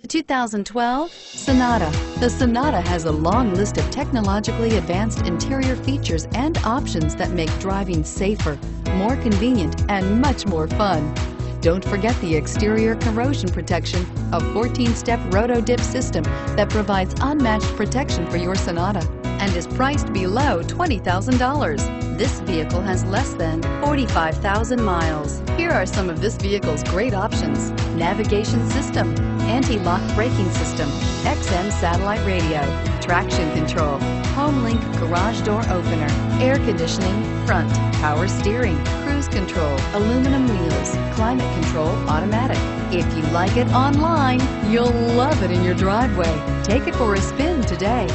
2012 Sonata. The Sonata has a long list of technologically advanced interior features and options that make driving safer, more convenient, and much more fun. Don't forget the exterior corrosion protection, a 14-step roto-dip system that provides unmatched protection for your Sonata and is priced below $20,000. This vehicle has less than 45,000 miles. Here are some of this vehicle's great options: navigation system, anti-lock braking system, XM satellite radio, traction control, HomeLink garage door opener, air conditioning, front, power steering, cruise control, aluminum wheels, climate control automatic. If you like it online, you'll love it in your driveway. Take it for a spin today.